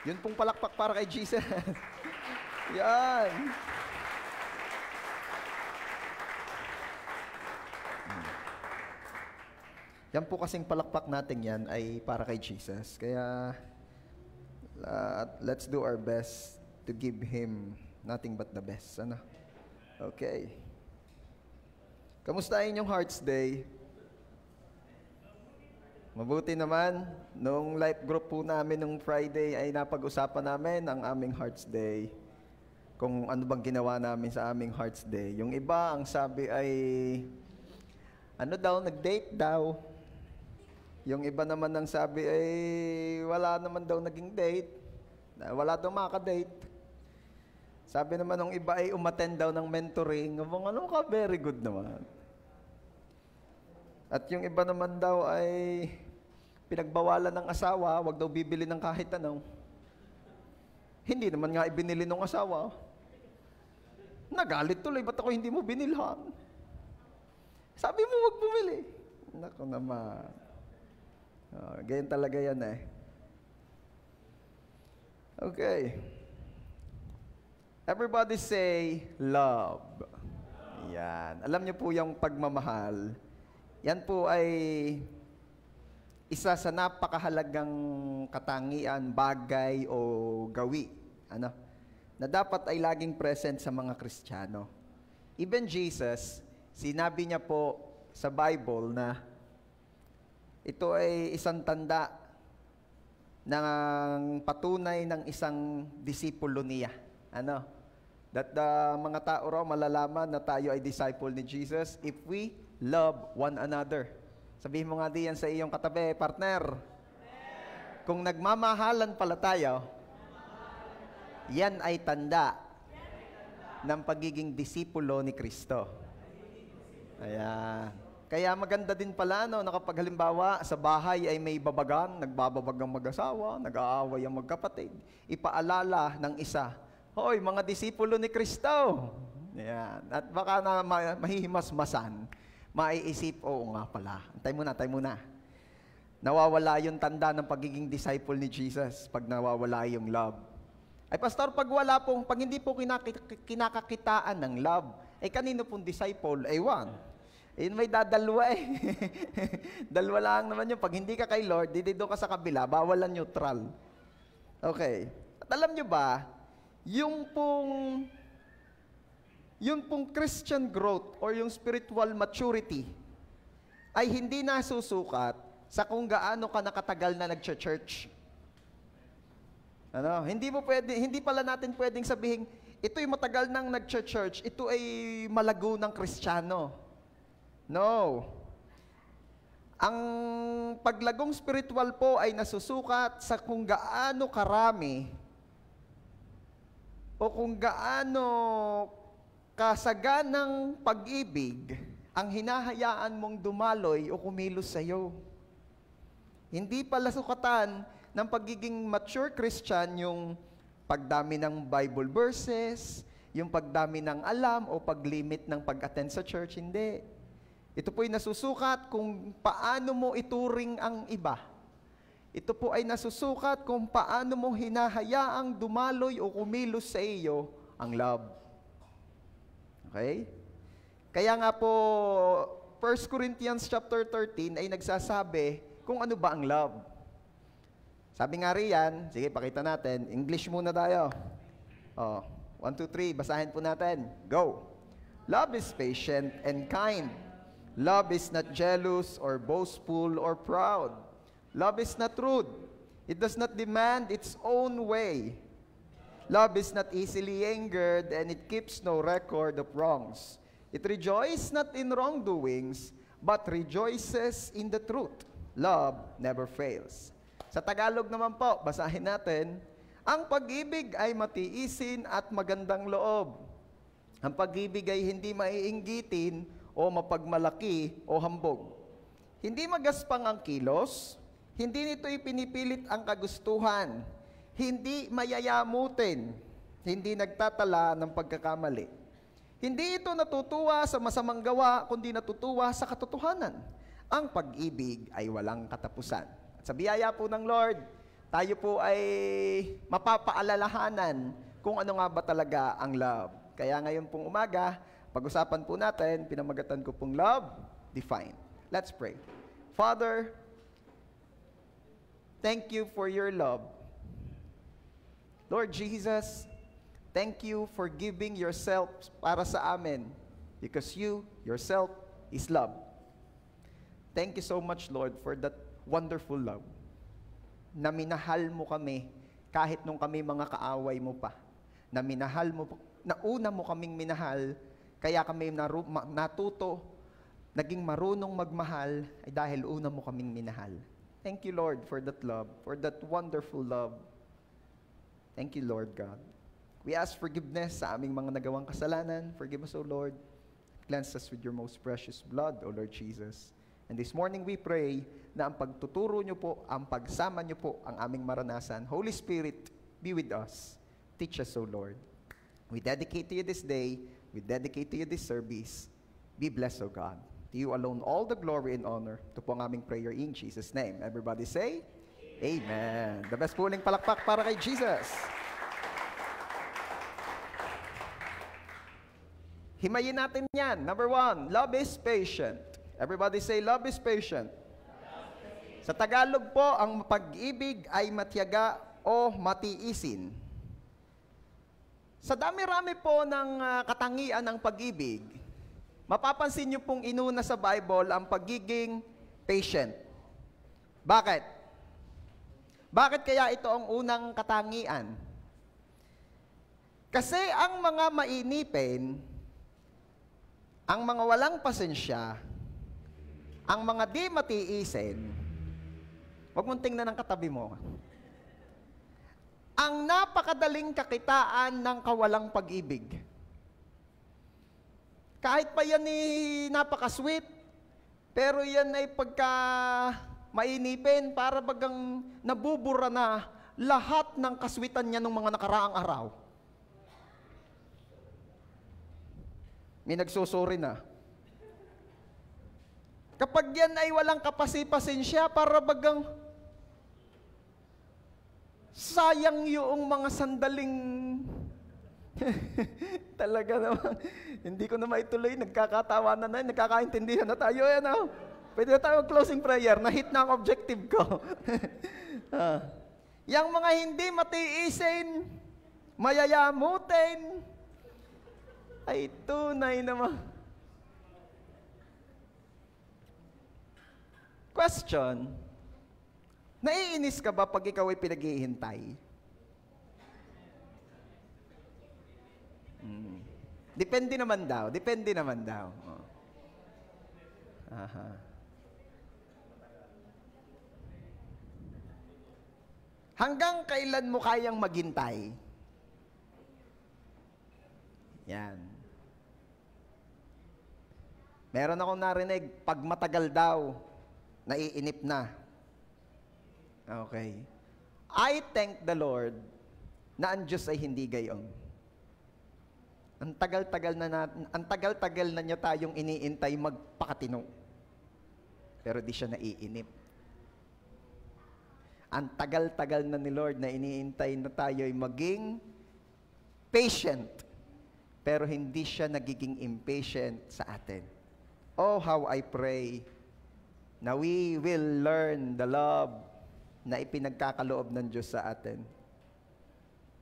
Yun pong palakpak para kay Jesus. Yan. Yan po kasing palakpak natin yan ay para kay Jesus. Kaya, let's do our best to give Him nothing but the best. Ano? Okay. Kamusta inyong Hearts Day? Mabuti naman. Nung life group po namin nung Friday ay napag-usapan namin ang aming Hearts Day. Kung ano bang ginawa namin sa aming Hearts Day. Yung iba, ang sabi ay, ano daw, nag-date daw. Yung iba naman ang sabi ay, wala naman daw naging date. Wala daw makaka-date. Sabi naman ng iba ay umattend daw ng mentoring. Ano ka, very good naman. At yung iba naman daw ay pinagbawalan ng asawa, wag daw bibili ng kahit anong. Hindi naman nga ibinili ng asawa. Nagalit tuloy, ba't ako hindi mo binilhan? Sabi mo wag bumili. Nako naman. Ganyan talaga yan eh. Okay. Everybody say love. Yan. Alam niyo po yung pagmamahal. Yan po ay isa sa napakahalagang katangian, bagay o gawi. Ano? Na dapat ay laging present sa mga Kristiyano. Even Jesus, sinabi niya po sa Bible na ito ay isang tanda ng patunay ng isang disipulo niya. Ano? That the mga tao raw malalaman na tayo ay disciple ni Jesus if we love one another. Sabihin mo nga diyan sa iyong katabi, partner. Kung nagmamahalan pala tayo, yan ay tanda ng pagiging disipulo ni Kristo. Ayan. Kaya maganda din pala, no, na kapag halimbawa sa bahay ay may babagan, nagbababag ang mag-asawa, nag-aaway ang magkapatid, ipaalala ng isa, hoy, mga disipulo ni Kristo. Yan. At baka na mahihimasmasan, maiisip, oo nga pala. Antay muna. Nawawala yung tanda ng pagiging disciple ni Jesus pag nawawala yung love. Ay, pastor, pag hindi po kinakakitaan ng love, ay kanino pong disciple? Ewan. May dadalwa eh. Dalawa lang naman yun. Pag hindi ka kay Lord, dito ka sa kabila, bawalan neutral. Okay. At alam nyo ba, yung pong Christian growth or yung spiritual maturity ay hindi nasusukat sa kung gaano ka nakatagal na nag-church. Ano? Hindi pala natin pwedeng sabihin, ito'y matagal nang nag-church, ito ay malago ng Kristiyano. No. Ang paglagong spiritual po ay nasusukat sa kung gaano karami o kung gaano kasaganang pag-ibig ang hinahayaan mong dumaloy o kumilos sa iyo. Hindi pala sukatan ng pagiging mature Christian yung pagdami ng Bible verses, yung pagdami ng alam o paglimit ng pag-attend sa church. Hindi. Ito po ay nasusukat kung paano mo ituring ang iba. Ito po ay nasusukat kung paano mo hinahayaang dumaloy o kumilos sa iyo ang love. Okay? Kaya nga po, 1 Corinthians chapter 13 ay nagsasabi kung ano ba ang love. Sabi nga riyan, sige pakita natin, English muna tayo. 1, 2, 3, basahin po natin. Go! Love is patient and kind. Love is not jealous or boastful or proud. Love is not rude. It does not demand its own way. Love is not easily angered, and it keeps no record of wrongs. It rejoices not in wrongdoings, but rejoices in the truth. Love never fails. Sa Tagalog naman po, basahin natin, ang pag-ibig ay matiisin at magandang loob. Ang pag-ibig ay hindi maiinggitin o mapagmalaki o hambog. Hindi magaspang ang kilos, hindi nito ipinipilit ang kagustuhan, hindi mayayamutin, hindi nagtatala ng pagkakamali. Hindi ito natutuwa sa masamang gawa, kundi natutuwa sa katotohanan. Ang pag-ibig ay walang katapusan. At sa biyaya po ng Lord, tayo po ay mapapaalalahanan kung ano nga ba talaga ang love. Kaya ngayon pong umaga, pag-usapan po natin, pinamagatan ko pong love, defined. Let's pray. Father, thank you for your love. Lord Jesus, thank you for giving yourself para sa amin because you, yourself, is love. Thank you so much, Lord, for that wonderful love na minahal mo kami kahit nung kami mga kaaway mo pa. Na minahal mo, na una mo kaming minahal, kaya kami natuto, naging marunong magmahal, ay dahil una mo kaming minahal. Thank you, Lord, for that love, for that wonderful love. Thank you, Lord God. We ask forgiveness sa aming mga nagawang kasalanan. Forgive us, O Lord. Cleanse us with your most precious blood, O Lord Jesus. And this morning we pray na ang pagtuturo nyo po, ang pagsama nyo po, ang aming maranasan. Holy Spirit, be with us. Teach us, O Lord. We dedicate to you this day. We dedicate to you this service. Be blessed, O God. To you alone all the glory and honor. Ito po ang aming prayer in Jesus' name. Everybody say, Amen. The best puling palakpak para kay Jesus. Himayin natin yan. Number 1, love is patient. Everybody say, love is patient. Sa Tagalog po, ang pag-ibig ay matiyaga o matiisin. Sa dami-rami po ng katangian ng pag-ibig, mapapansin niyo pong inuna sa Bible ang pagiging patient. Bakit? Bakit kaya ito ang unang katangian? Kasi ang mga mainipin, ang mga walang pasensya, ang mga di matiisin, huwag mong tingnan ang katabi mo. Ang napakadaling kakitaan ng kawalang pag-ibig. Kahit pa yan napaka-sweet, pero yan ay pagka mainipin, para bagang nabubura na lahat ng kaswitan niya ng mga nakaraang araw. May nagsusuri na. Kapag yan ay walang kapasi-pasensya, para bagang sayang yung mga sandaling talaga naman. Hindi ko na maituloy, nagkakatawanan na, nagkakaintindihan na tayo. Yan, pwede na tayo closing prayer, na-hit na ang objective ko. Yang mga hindi matiisin, mayayamutin, ay tunay naman. Question, naiinis ka ba pag ikaw ay pinaghihintay? Depende naman daw. Oh. Aha. Hanggang kailan mo kayang maghintay? Yan. Meron akong narinig, pag matagal daw, naiinip na. Okay. I thank the Lord na ang Diyos ay hindi gayon. Ang tagal-tagal na niya tayong iniintay magpakatino. Pero di siya naiinip. Ang tagal-tagal na ni Lord na iniintay na tayo'y maging patient. Pero hindi siya nagiging impatient sa atin. Oh, how I pray na we will learn the love na ipinagkakaloob ng Diyos sa atin.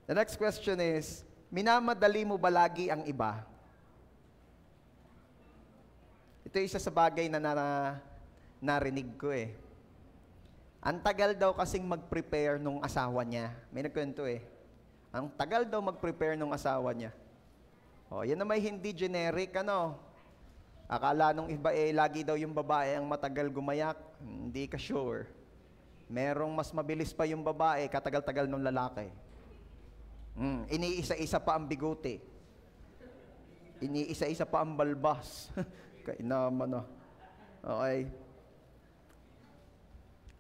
The next question is, minamadali mo ba lagi ang iba? Ito isa sa bagay na narinig ko eh. Ang tagal daw kasing mag-prepare nung asawa niya. May nagkwento eh. Ang tagal daw mag-prepare nung asawa niya. O, yan na may hindi generic, Akala nung iba lagi daw yung babae ang matagal gumayak. Hindi ka sure. Merong mas mabilis pa yung babae, katagal-tagal ng lalaki. Iniisa-isa pa ang bigote. Iniisa-isa pa ang balbas. Kainaman Okay.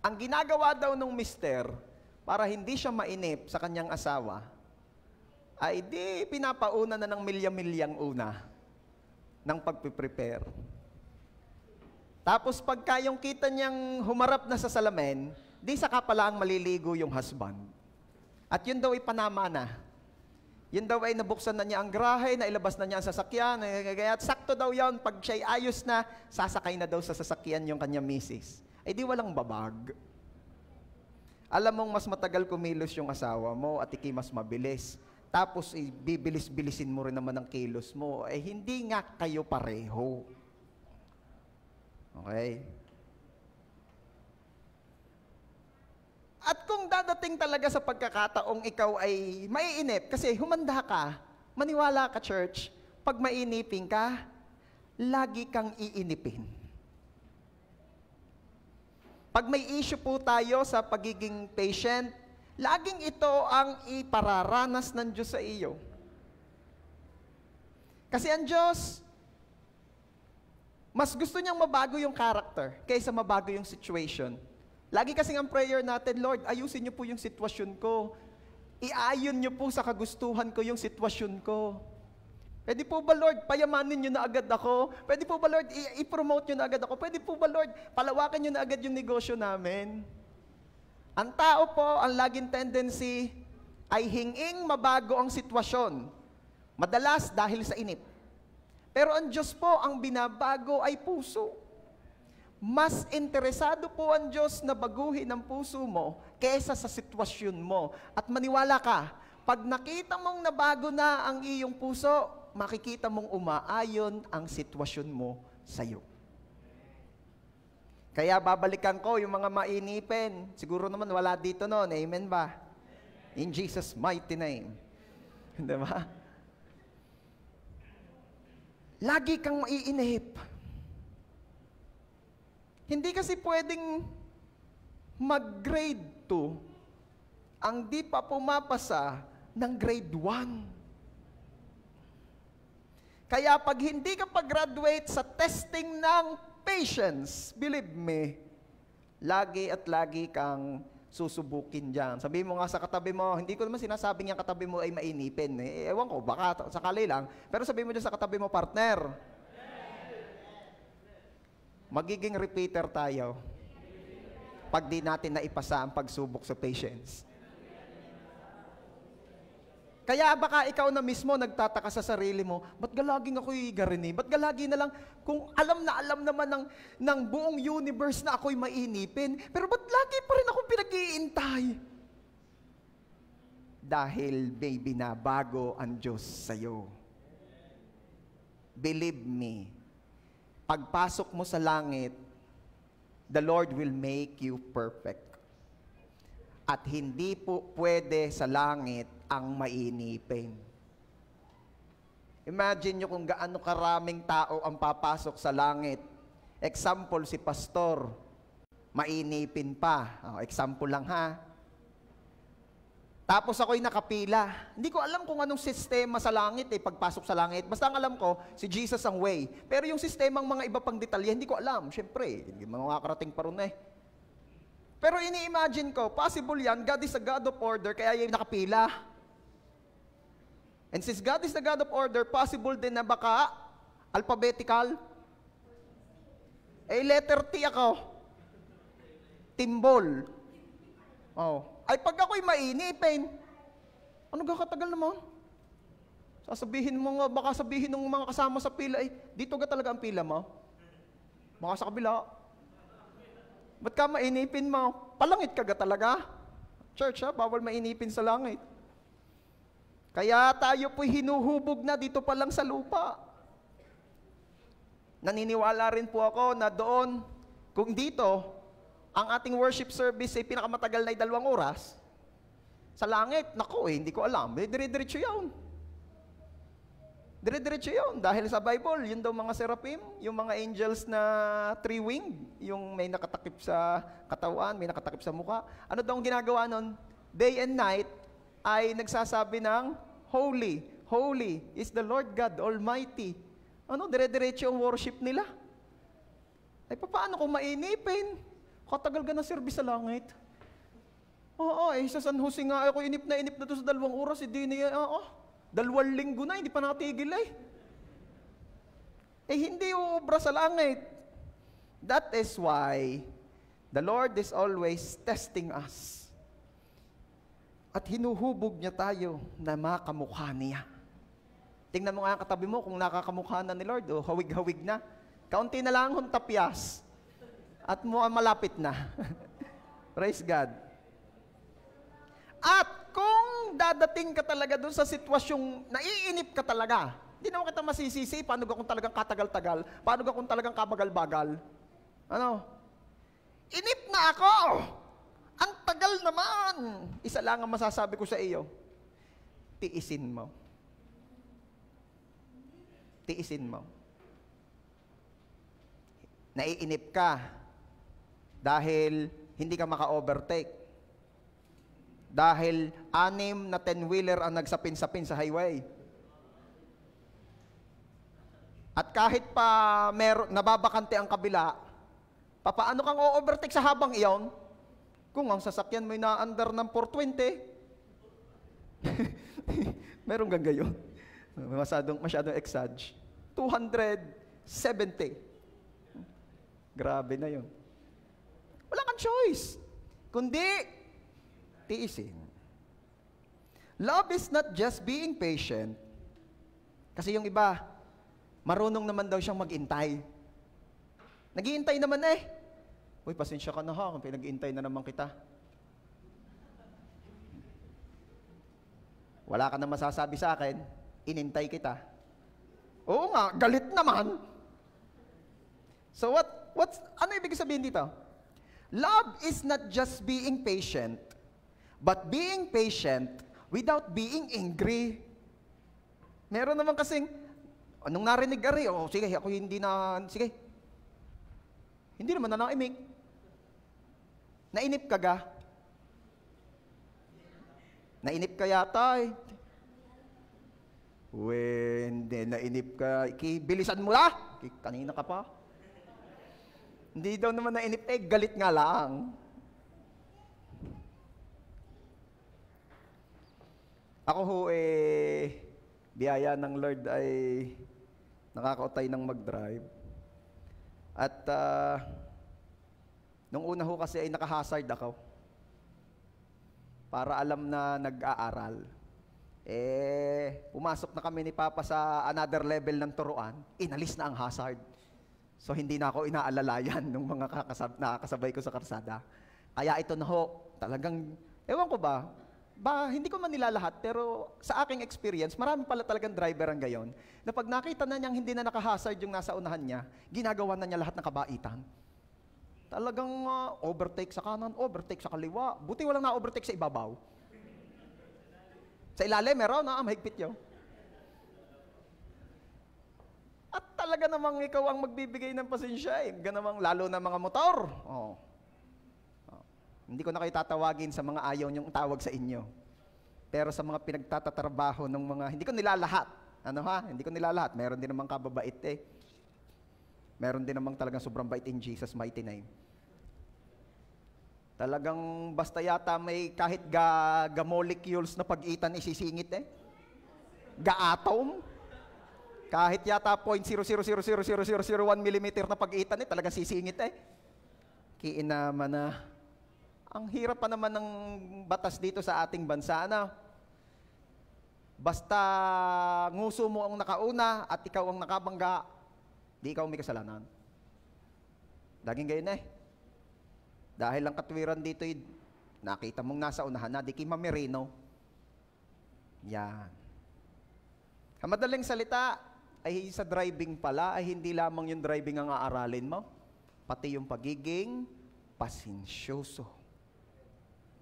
Ang ginagawa daw nung mister, para hindi siya mainip sa kanyang asawa, ay di pinapauna na ng milya-milyang una ng pagpiprepare. Tapos pagka yung kita niyang humarap na sa salamin, di saka pala ang maliligo yung husband. At yun daw ay panama na. Yun daw ay nabuksan na niya ang garahe, nailabas na niya ang sasakyan, at sakto daw yan, pag siya'y ayos na, sasakay na daw sa sasakyan yung kanyang misis. Ay di walang babag. Alam mong mas matagal kumilos yung asawa mo at iki mas mabilis. Tapos bibilis-bilisin mo rin naman ang kilos mo. Eh hindi nga kayo pareho. Okay? At kung dadating talaga sa pagkakataong ikaw ay maiinip, kasi humanda ka, maniwala ka church, pag mainipin ka, lagi kang iinipin. Pag may issue po tayo sa pagiging patient, laging ito ang ipararanas ng Diyos sa iyo. Kasi ang Diyos, mas gusto niyang mabago yung character kaysa mabago yung situation. Lagi kasing ang prayer natin, Lord, ayusin niyo po yung sitwasyon ko. Iayon niyo po sa kagustuhan ko yung sitwasyon ko. Pwede po ba, Lord, payamanin niyo na agad ako? Pwede po ba, Lord, i-promote niyo na agad ako? Pwede po ba, Lord, palawakan niyo na agad yung negosyo namin? Ang tao po, ang laging tendency ay hinging mabago ang sitwasyon. Madalas dahil sa inip. Pero ang Diyos po, ang binabago ay puso. Mas interesado po ang Diyos na baguhin ang puso mo kaysa sa sitwasyon mo. At maniwala ka, pag nakita mong nabago na ang iyong puso, makikita mong umaayon ang sitwasyon mo sa iyo. Kaya babalikan ko yung mga mainipin. Siguro naman wala dito noon. Amen ba? In Jesus' mighty name. Diba? Lagi kang maiinip. Hindi kasi pwedeng mag-grade 2 ang di pa pumapasa ng grade 1. Kaya pag hindi ka pag-graduate sa testing ng patience, believe me, lagi at lagi kang susubukin dyan. Sabihin mo nga sa katabi mo, hindi ko naman sinasabing yung katabi mo ay mainipin. Ewan ko, baka sakali lang. Pero sabihin mo dyan sa katabi mo, partner, magiging repeater tayo pag di natin naipasa ang pagsubok sa patience. Kaya baka ikaw na mismo nagtataka sa sarili mo, ba't galaging ako'y garini? Ba't galagi na lang, kung alam naman ng buong universe na ako'y mainipin, pero ba't lagi pa rin akong pinag-iintay? Dahil baby na bago ang Diyos sa'yo. Believe me, pagpasok mo sa langit, the Lord will make you perfect. At hindi po pwede sa langit ang mainipin. Imagine nyo kung gaano karaming tao ang papasok sa langit. Example, si pastor, mainipin pa. Example lang ha. Tapos ako'y nakapila. Hindi ko alam kung anong sistema sa langit pagpasok sa langit. Basta ang alam ko, si Jesus ang way. Pero yung sistemang mga iba pang detalye, hindi ko alam. Siyempre, hindi mo makakarating pa ron Pero ini-imagine ko, possible yan, God is a God of order, kaya yung nakapila. And since God is the God of order, possible din na baka alphabetical. Letter T ako. Timbol. Ay pag ako'y mainipin, ano kakatagal naman? Sasabihin mo nga, baka sabihin ng mga kasama sa pila, dito ka talaga ang pila mo? Baka sa kabila. Ba't ka mainipin mo? Palangit ka ga talaga? Church bawal mainipin sa langit. Kaya tayo po'y hinuhubog na dito pa lang sa lupa. Naniniwala rin po ako na doon, kung dito, ang ating worship service ay pinakamatagal na 2 oras, sa langit, naku hindi ko alam. Dire-diretso yun. Dire-diretso yun. Dahil sa Bible, yun daw mga seraphim, yung mga angels na 3-winged, yung may nakatakip sa katawan, may nakatakip sa mukha. Ano daw ang ginagawa nun? Day and night ay nagsasabi ng, Holy, holy is the Lord God Almighty. Dire-diretso ang worship nila. Ay, paano kung mainipin? Katagal ka na service sa langit. Sa San Jose nga ako inip na to sa 2 oras, hindi niya, 2 linggo na, hindi pa natigil hindi uubra sa langit. That is why, The Lord is always testing us. At hinuhubog niya tayo na makamukha niya. Tingnan mo nga ang katabi mo kung nakakamukha na ni Lord, o hawig-hawig na. Kaunti na lang ang tapyas. At malapit na. Praise God. At kung dadating ka talaga doon sa sitwasyong naiinip ka talaga, hindi naman kita masisisi, paano ka kung talagang katagal-tagal, paano ka kung talagang kabagal-bagal. Ano? Inip na ako! Ang tagal naman! Isa lang ang masasabi ko sa iyo, tiisin mo. Tiisin mo. Naiinip ka dahil hindi ka maka-overtake. Dahil 6 na 10-wheeler ang nagsapin-sapin sa highway. At kahit pa nababakante ang kabila, papaano kang o-overtake sa habang iyon? Kung ang sasakyan mo'y na-under ng 420, meron gang gayon. Masyadong exage. 270. Grabe na yun. Wala kang choice. Kundi, tiisin. Love is not just being patient. Kasi yung iba, marunong naman daw siyang mag-intay. Nag-iintay naman eh. Uy, pasensya ka na ha, kung pinag-iintay na naman kita. Wala ka na masasabi sa akin, inintay kita. Oo nga, galit naman. So ano ibig sabihin dito? Love is not just being patient, but being patient without being angry. Meron naman kasing, anong narinig ari, sige, ako sige. Hindi naman na naimik. Nainip ka ga? Nainip ka yata eh. Hindi, nainip ka. Bilisan mo la. Kanina ka pa. Hindi daw naman nainip galit nga lang. Ako ho biyaya ng Lord ay nakakautay ng mag-drive. At nung una ho kasi ay naka-hazard ako. Para alam na nag-aaral. Pumasok na kami ni Papa sa another level ng turuan, inalis na ang hazard. So hindi na ako inaalalayan ng mga nakakasabay ko sa karsada. Kaya ito na ho, talagang, ewan ko ba, hindi ko man nilalahat, pero sa aking experience, marami pala talagang driver ang gayon, na pag nakita na niyang hindi na naka-hazard yung nasa unahan niya, ginagawa na niya lahat ng kabaitan. Talagang overtake sa kanan, overtake sa kaliwa. Buti walang na-overtake sa ibabaw. Sa ilalim, meron mahigpit yun. At talaga namang ikaw ang magbibigay ng pasensya ganamang lalo na mga motor. Hindi ko na kayo tatawagin sa mga ayaw niyong tawag sa inyo. Pero sa mga pinagtatatrabaho ng mga, hindi ko nilalahat. Hindi ko nilalahat. Meron din namang kababait Meron din namang talagang sobrang bait in Jesus' mighty name. Talagang basta yata may kahit ga-molecules na pag-itan isisingit Ga-atom. Kahit yata 0.0000001 millimeter na pag-itan talagang sisingit Kiinama na. Ang hirap pa naman ng batas dito sa ating bansa Basta nguso mo ang nakauna at ikaw ang nakabangga, di ikaw may kasalanan. Laging gayon Dahil ang katwiran dito nakita mong nasa unahan na, di kay Mamerino. Yan. Ang madaling salita ay sa driving pala, ay hindi lamang yung driving ang aaralin mo, pati yung pagiging pasensyoso.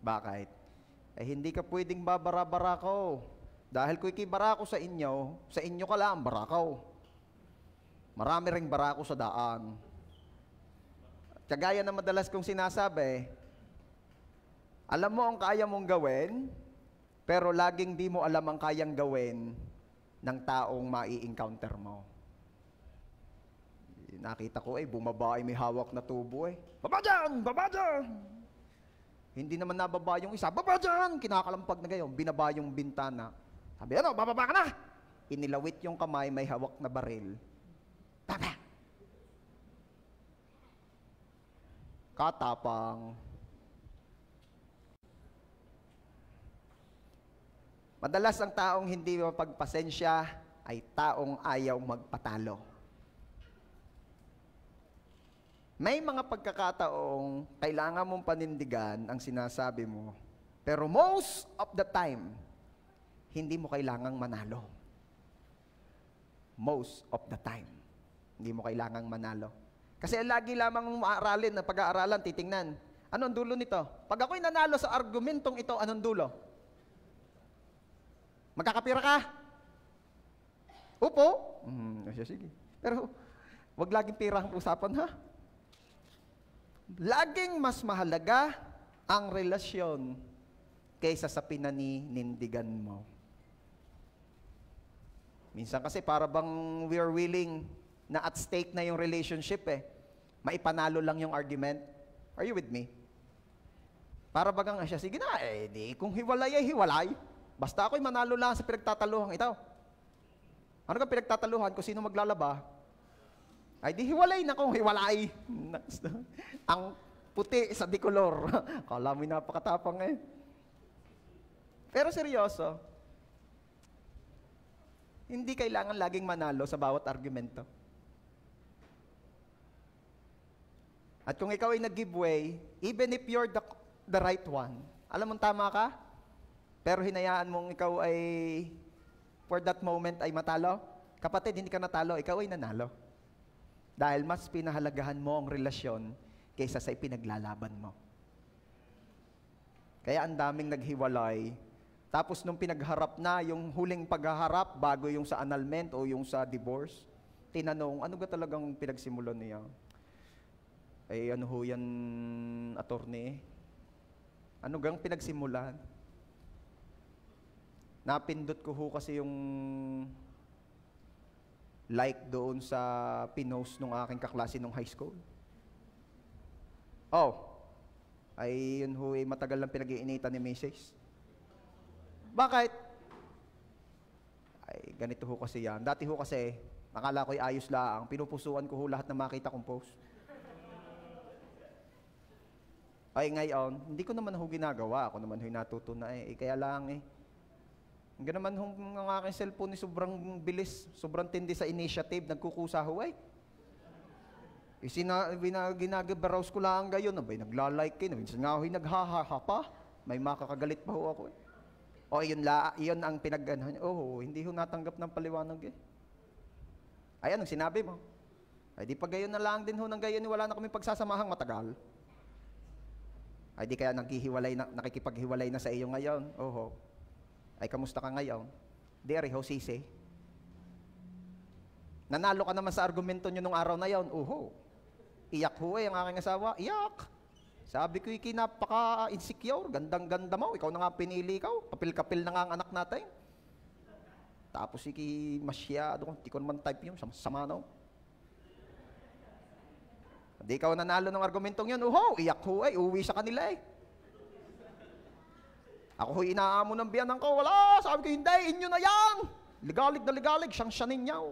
Bakit? Hindi ka pwedeng babara-barako. Dahil kung ikibarako sa inyo ka lang barakaw. Marami ring barako sa daan. Kagaya na madalas kong sinasabi, alam mo ang kaya mong gawin, pero laging di mo alam ang kayang gawin ng taong mai-encounter mo. Nakita ko bumaba may hawak na tubo Baba dyan! Baba dyan! Hindi naman nababa yung isa, baba dyan! Kinakalampag na gayon, binaba yung bintana. Sabi, bababa ka na! Inilawit yung kamay, may hawak na baril. Baba! katapang. Madalas ang taong hindi mapagpasensya ay taong ayaw magpatalo. May mga pagkakataong kailangan mong panindigan ang sinasabi mo, pero most of the time, hindi mo kailangang manalo. Most of the time, hindi mo kailangang manalo. Kasi lagi lamang maaralin na pag-aaralan, titingnan. Anong dulo nito? Pag ako'y nanalo sa argumentong ito, anong dulo? Magkakapira ka? Upo? Sige. Pero, wag laging pira ang usapan, ha? Laging mas mahalaga ang relasyon kaysa sa pinaninindigan mo. Minsan kasi para bang we are willing na at stake na yung relationship maipanalo lang yung argument. Are you with me? Para bagang siya, sige na, di kung hiwalay ay hiwalay. Basta ako'y manalo lang sa pinagtataluhan ito. Ano ka pinagtataluhan kung sino maglalaba? Ay di hiwalay na kung hiwalay. Ang puti sa dikolor. Kala mo'y napakatapang Pero seryoso, hindi kailangan laging manalo sa bawat argumento. At kung ikaw ay nag-give way, even if you're the right one, alam mong tama ka, pero hinayaan mong ikaw ay, for that moment ay matalo, kapatid, hindi ka natalo, ikaw ay nanalo. Dahil mas pinahalagahan mo ang relasyon kaysa sa ipinaglalaban mo. Kaya ang daming naghiwalay, tapos nung pinagharap na, yung huling paghaharap bago yung sa annulment o yung sa divorce, tinanong, ano ba talagang pinagsimulan niya? Ay ano ho yan, attorney? Ano gang pinagsimulan? Napindot ko ho kasi yung like doon sa pinost nung aking kaklase nung high school. Ay yun ho matagal lang pinag-iinitan ni Mrs. Bakit? Ay ganito ho kasi yan. Dati ho kasi, nakala ko'y ayos lang. Pinupusuan ko ho lahat na makita kong post. Ay ngayon, hindi ko naman ho ginagawa. Ako naman ho'y natuto na kaya lang Hanggang naman ang aking cellphone sobrang bilis, sobrang tindi sa initiative, nagkukusa ho ginag-browse ko lang gayon, nagla-like minsan nga ho'y naghahaha pa, may makakagalit pa ho ako yun ang pinag-ganahan. Hindi ho natanggap ng paliwanag Ay anong sinabi mo? Ay di pa gayon na lang din ho ng gayon, wala na kami pagsasamahang matagal. Ay di kaya nakikipaghiwalay na sa iyo ngayon. Ay, kamusta ka ngayon? Dere ho, sisi. Nanalo ka naman sa argumento nyo nung araw na yon. Iyak ho ang aking asawa. Iyak. Sabi ko, kinapaka-insecure. Gandang-ganda mo. Ikaw na nga pinili ikaw. Kapil-kapil na nga ang anak natin. Tapos masyado. Hindi ko naman type yun. Sama no. Hindi ikaw nanalo ng argumentong yun. Iyak ho uwi sa kanila Ako ho'y inaamo ng biyanan ko. Wala! Sabi ko, hindi! Inyo na yan! Ligalig na ligalig. Siyang ninyo.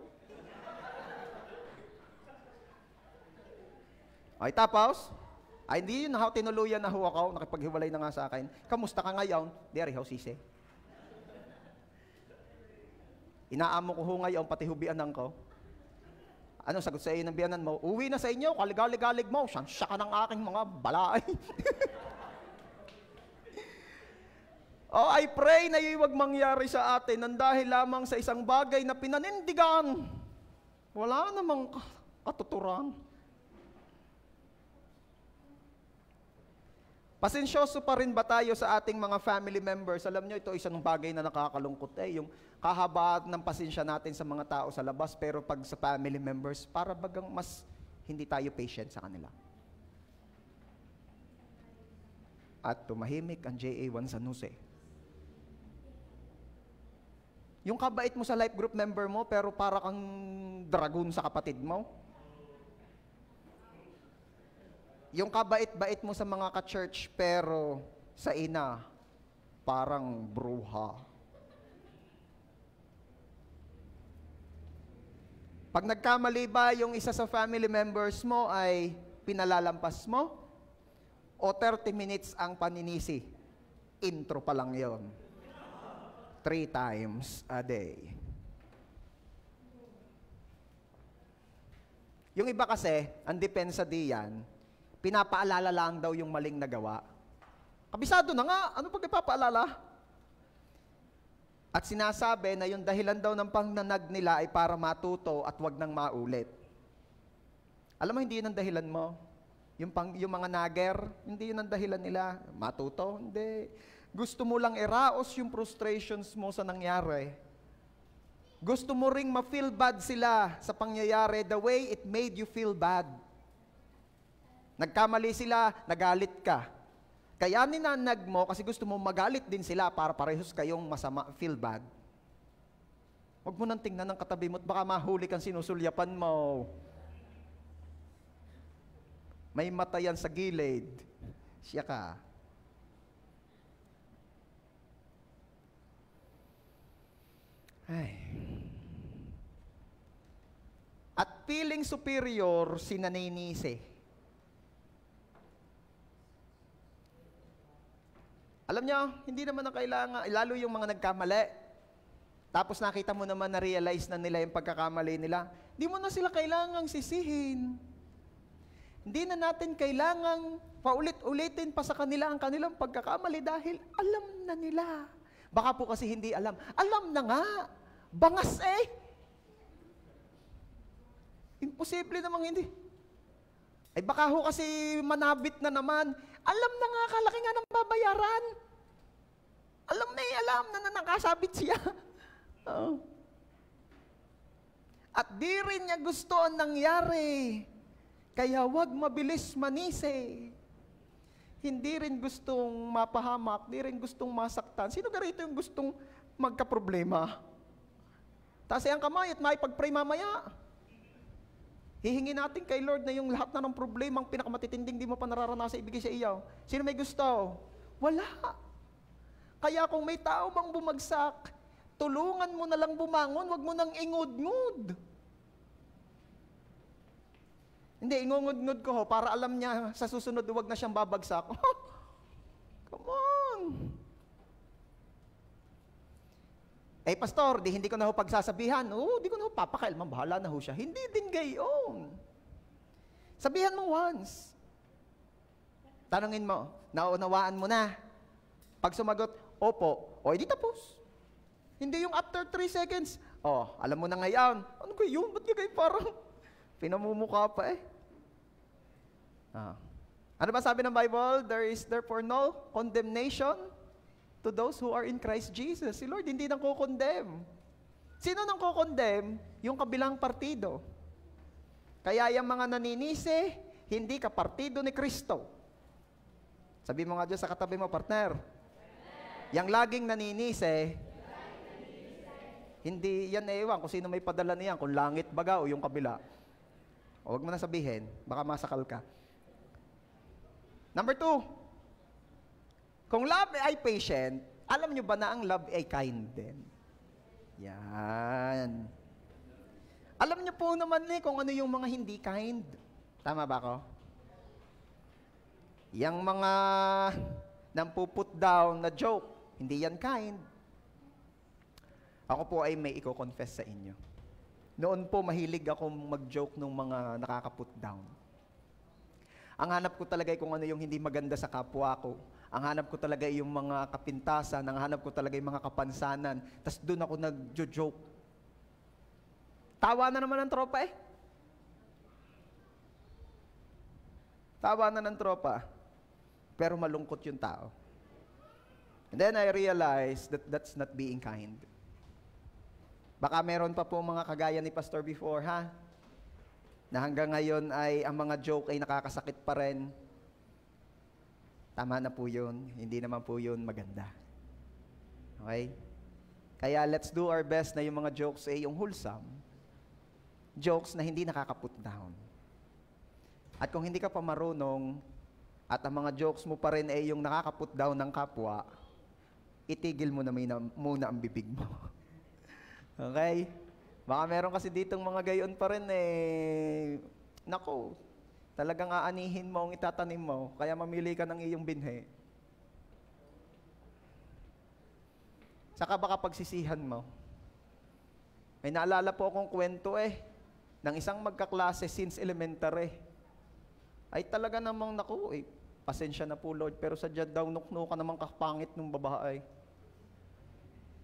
Ay tapos, hindi yun na tinuluyan na ho ako. Nakipaghiwalay na nga sa akin. Kamusta ka ngayon? Dere ho, sisi. Inaamo ko ho ngayon, pati hubianan ko. Anong sagot sa iyo ng biyanan mo? Uwi na sa inyo, kaligalig-galig mo. Siya ka ng aking mga balay. I pray na iwag mangyari sa atin nang dahil lamang sa isang bagay na pinanindigan. Wala namang katuturan. Pasensyoso pa rin ba tayo sa ating mga family members? Alam nyo, ito isang bagay na nakakalungkot yung kahabaan ng pasensya natin sa mga tao sa labas, pero pag sa family members, para bagang mas hindi tayo patient sa kanila. At tumahimik ang JA1 San Jose. Yung kabait mo sa life group member mo, pero para kang dragon sa kapatid mo. Yung kabait-bait mo sa mga ka-church, pero sa ina, parang bruha. Pag nagkamali ba yung isa sa family members mo ay pinalalampas mo? o 30 minutes ang paninisi? Intro pa lang yon. 3 times a day. Yung iba kasi, ang depensa diyan, pinapaalala lang daw yung maling nagawa. Kabisado na nga, ano pag ipapaalala? At sinasabi na yung dahilan daw ng pangnanag nila ay para matuto at wag nang maulit. Alam mo, hindi yun ang dahilan mo. Yung mga nagger, hindi yun ang dahilan nila. Matuto, hindi. Gusto mo lang iraos yung frustrations mo sa nangyari. Gusto mo ring ma-feel bad sila sa pangyayari the way it made you feel bad. Nagkamali sila, nagalit ka. Kaya ninanag mo kasi gusto mo magalit din sila para parehos kayong masama, feel bad. Huwag mo nang tingnan ng katabi mo at baka mahuli kang sinusulyapan mo. May mata yan sa gilid. Siya ka. Ay. At feeling superior, sinaninisi. Alam niyo, hindi naman ang kailangan, lalo yung mga nagkamali. Tapos nakita mo naman na-realize na nila yung pagkakamali nila. Hindi mo na sila kailangang sisihin. Hindi na natin kailangang paulit-ulitin pa sa kanila ang kanilang pagkakamali dahil alam na nila. Baka po kasi hindi alam. Alam na nga. Bangas eh. Imposible namang hindi. Ay baka ho kasi manabit na naman. Alam na nga, kalaki nga ng babayaran. Alam na nakasabit siya. Oo. At di rin niya gusto ang nangyari. Kaya wag mabilis manisi. Hindi rin gustong mapahamak, di rin gustong masaktan. Sino garito yung gustong magka-problema? Taas ang kamay at may pag-pray mamaya. Hihingi natin kay Lord na yung lahat na ng problema, ang pinakamatitinding di mo pa nararanasan ibigay sa iyo. Sino may gusto? Wala. Kaya kung may tao bang bumagsak, tulungan mo na lang bumangon, wag mo nang ingud-ngud. Hindi, ingungud-ngud ko ho, para alam niya sa susunod, wag na siyang babagsak. Come on. Eh, pastor, hindi ko na ho pagsasabihan. Di ko na ho papakailman, bahala na ho siya. Hindi din gayon. Sabihan mo once. Tanungin mo, naunawaan mo na. Pag sumagot, opo, edi tapos. Hindi yung after 3 seconds, alam mo na ngayon. Ano ko yun? Ba't kayo parang pinamumukha pa eh? Ano ba sabi ng Bible? There is therefore no condemnation to those who are in Christ Jesus. Si Lord hindi nang kukondem. Sino nang kukondem? Yung kabilang partido. Kaya yung mga naninisi, hindi ka partido ni Kristo. Sabi mo nga dyan sa katabi mo, partner. Yang laging naninisi, hindi yan ewan kung sino may padala niyan, kung langit baga o yung kabila. Huwag mo na sabihin, baka masakal ka. Number 2, kung love ay patient, alam nyo ba na ang love ay kind din? Yan. Alam nyo po naman kung ano yung mga hindi kind. Tama ba ako? Yang mga nampuput down na joke, hindi yan kind. Ako po ay may i-confess sa inyo. Noon po, mahilig akong mag-joke nung mga nakaka-put down. Ang hanap ko talaga ay kung ano yung hindi maganda sa kapwa ko. Ang hanap ko talaga ay yung mga kapintasan. Ang hanap ko talaga yung mga kapansanan. Tapos doon ako nag-joke. Tawa na naman ng tropa eh. Tawa na ng tropa. Pero malungkot yung tao. And then I realized that that's not being kind. Baka meron pa po mga kagaya ni Pastor before, ha? Na hanggang ngayon ay ang mga joke ay nakakasakit pa rin. Tama na po yun. Hindi naman po yun maganda. Okay? Kaya let's do our best na yung mga jokes ay yung wholesome. Jokes na hindi nakaka-put down. At kung hindi ka pa marunong, at ang mga jokes mo pa rin ay yung nakaka-put down ng kapwa, itigil mo na muna ang bibig mo. Okay? Baka meron kasi ditong mga gayon pa rin eh. Nako, Talagang aanihin mo ang itatanim mo, kaya mamili ka ng iyong binhi. Saka baka pagsisihan mo. May naalala po akong kwento ng isang magkaklase since elementary. Ay talaga namang naku, pasensya na po Lord, pero sadya daw nuknukan namang kapangit ng babae.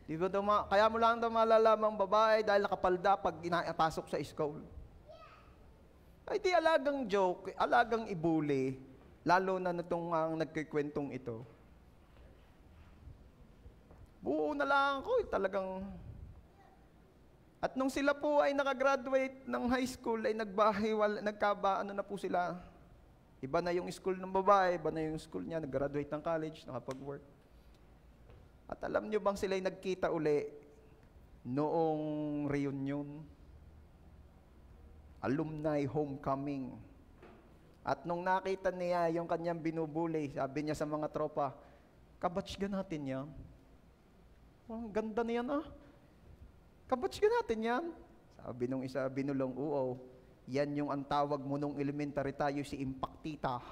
Di ba kaya mo lang daw malalamang babae dahil nakapalda pag pasok sa school. Ay di alagang joke, alagang ibuli, lalo na nitong nagkikwentong ito. Buo na lang ako, talagang. At nung sila po ay nakagraduate ng high school, ay nagkaba, na po sila. Iba na yung school ng babae, iba na yung school niya, nag-graduate ng college, nakapag-work. At alam nyo bang sila ay nagkita uli noong reunion? Alumni homecoming. At nung nakita niya yung kanyang binubuli, sabi niya sa mga tropa, kabatch ka natin yan? Ang ganda niyan kabatch ka natin yan? Sabi nung isa, binulong, oo, yan yung ang tawag mo nung elementary tayo, si Impactita.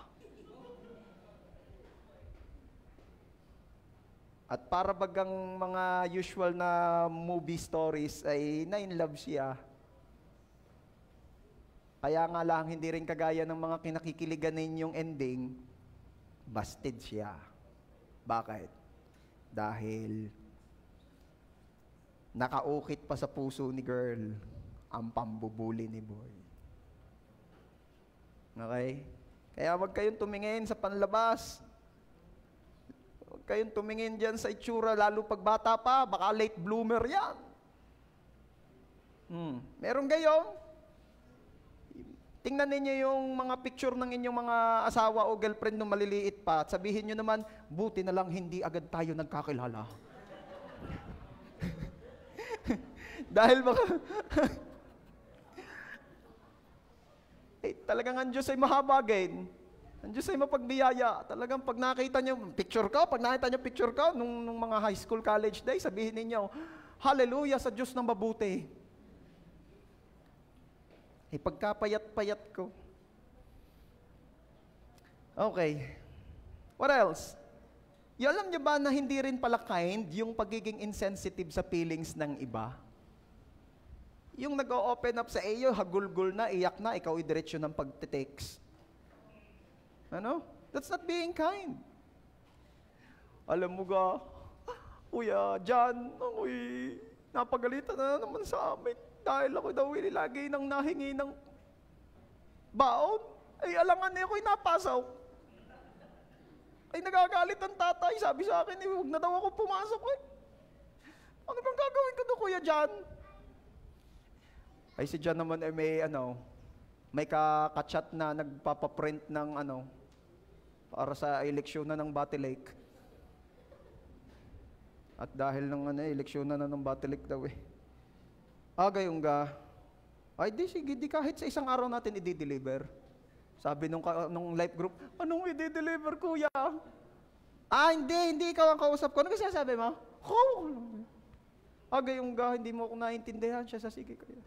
At para bagang mga usual na movie stories ay na-in-love siya. Kaya nga lang, hindi rin kagaya ng mga kinakikiligan ninyong ending, busted siya. Bakit? Dahil nakaukit pa sa puso ni girl ang pambubuli ni boy. Okay? Kaya wag kayong tumingin sa panlabas. Huwag kayong tumingin dyan sa itsura, lalo pag bata pa, baka late bloomer yan. Meron kayo? Tingnan ninyo yung mga picture ng inyong mga asawa o girlfriend nung maliliit pa at sabihin nyo naman, buti na lang hindi agad tayo nagkakilala. Dahil baka, talagang ang Diyos ay mahabagin. Ang Diyos ay mapagbiyaya. Talagang pag nakita nyo picture ko, nung mga high school, college day, sabihin ninyo, hallelujah sa Diyos ng mabuti. Pagkapayat-payat ko. Okay. What else? Alam nyo ba na hindi rin pala kind yung pagiging insensitive sa feelings ng iba? Yung nag-o-open up sa iyo, hagulgul na, iyak na, ikaw i-diretsyo ng pagte-text. Ano? That's not being kind. Alam mo ga, Kuya John, ako'y napagalitan na naman sa amin. Dahil ako daw lagi nang nahingi ng baon. Ay alangan niya ako'y napasaw. Ay nagagalit ang tatay. Sabi sa akin, huwag na daw ako pumasok Ano bang gagawin ko doon, Kuya John? Ay si John naman ay may ka-chat na nagpapaprint ng para sa eleksyon na ng Batilake. At dahil ng eleksyon na ng Batilake daw gayong ga. Ay di sige, di kahit sa isang araw natin i-deliver. Sabi nung life group, anong i-deliver kuya? Hindi ikaw ang kausap ko. Ano kasi sabi mo? Gayong ga, hindi mo ako naintindihan siya sa sige kaya.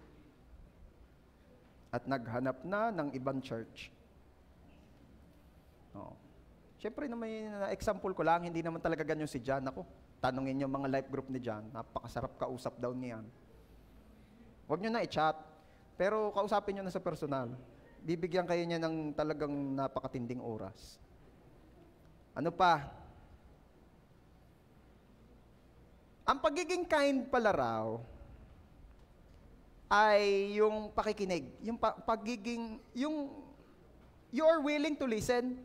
At naghanap na ng ibang church. Siyempre na may example ko lang, hindi naman talaga ganyan si John. Ako, tanungin niyo mga life group ni John, napakasarap kausap daw niyan. Huwag nyo na i-chat, pero kausapin nyo na sa personal. Bibigyan kayo niya ng talagang napakatinding oras. Ano pa? Ang pagiging kind pala raw ay yung pakikinig. Yung pagiging, you're willing to listen.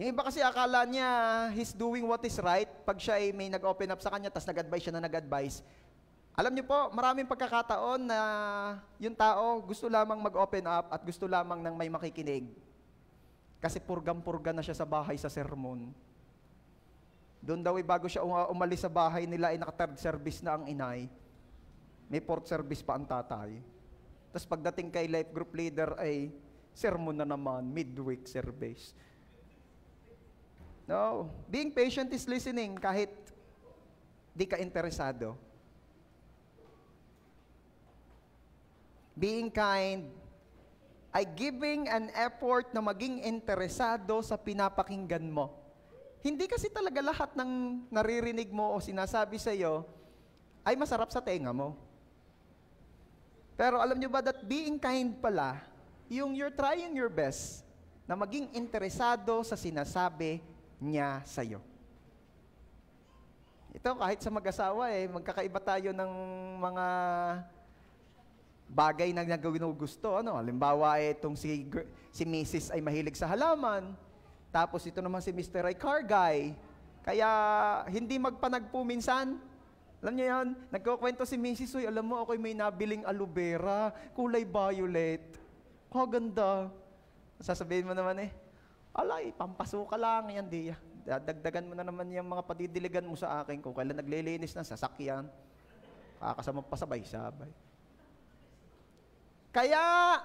Yung iba kasi akala niya he's doing what is right pag siya ay may nag-open up sa kanya tapos nag-advise siya na nag-advise. Alam niyo po, maraming pagkakataon na yung tao gusto lamang mag-open up at gusto lamang ng may makikinig. Kasi purgam-purga na siya sa bahay sa sermon. Doon daw bago siya umalis sa bahay nila ay naka-third service na ang inay. May fourth service pa ang tatay. Tapos pagdating kay life group leader ay sermon na naman, midweek service. No, being patient is listening kahit di ka interesado. Being kind ay giving an effort na maging interesado sa pinapakinggan mo. Hindi kasi talaga lahat ng naririnig mo o sinasabi sa iyo ay masarap sa tenga mo. Pero alam nyo ba that being kind pala, yung you're trying your best na maging interesado sa sinasabi niya sa iyo. Ito kahit sa mag-asawa magkakaiba tayo ng mga bagay na ginugusto. Halimbawa, itong si Mrs. ay mahilig sa halaman. Tapos ito naman si Mr. ay car guy. Kaya hindi magpanagpo minsan. Alam niyo yan? Nagkukwento si Mrs. Uy, alam mo, ako'y may nabiling aloe vera, kulay violet. Kaganda. Sasabihin mo naman alay, pampasuka lang yan, di. Dagdagan mo na naman yung mga padidiligan mo sa akin kung kailan naglilinis ng sasakyan. Kakasama pa sabay-sabay. Kaya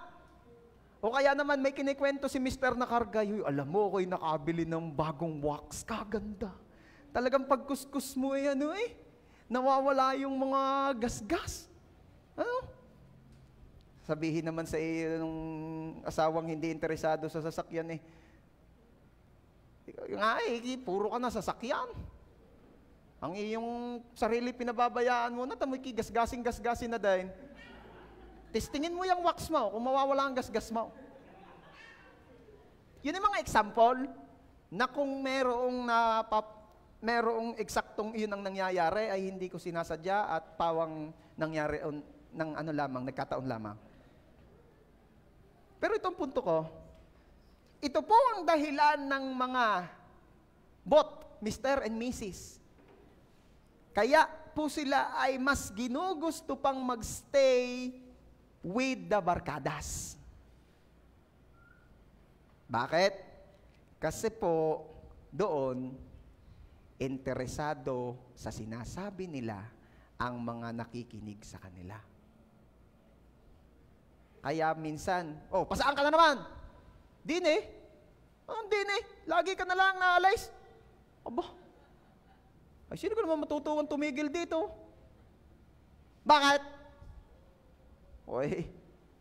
naman may kinikwento si Mr. na kargay, alam mo, ako'y nakabili ng bagong wax, kaganda. Talagang pagkuskus mo nawawala yung mga gasgas. Sabihin naman sa iyo nung asawang hindi interesado sa sasakyan puro ka na sasakyan. Ang iyong sarili pinababayaan mo na, tamoy gasgasin na din. Testingin mo yung wax mo kung mawawala ang gasgas mo. Yun yung mga example na kung merong eksaktong iyon ang nangyayari ay hindi ko sinasadya at pawang nangyari ng nagkataon lamang. Pero itong punto ko, ito po ang dahilan ng mga both Mr. and Mrs. Kaya po sila ay mas ginugusto pang magstay with the barkadas. Bakit? Kasi po doon interesado sa sinasabi nila ang mga nakikinig sa kanila. Kaya minsan, pasaan ka na naman? Din lagi ka na lang naalis. Aba, ay sino ka naman matutuwang tumigil dito? Bakit?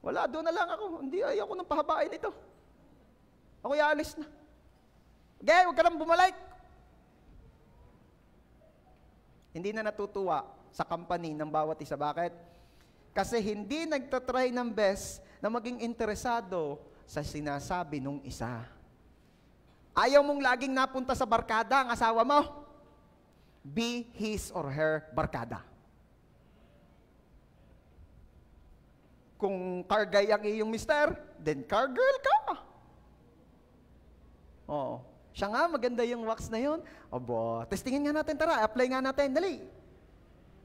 Wala, doon na lang ako. Hindi, ayoko nang pahabain ito. Ako'y alis na. Okay, huwag ka nang bumalik. Hindi na natutuwa sa company ng bawat isa. Bakit? Kasi hindi nagtatry ng best na maging interesado sa sinasabi nung isa. Ayaw mong laging napunta sa barkada ang asawa mo. Be his or her barkada. Kung car guy ang iyong mister, then car girl ka. Siya nga, maganda yung wax na yun. Testingin nga natin, tara, apply nga natin, dali.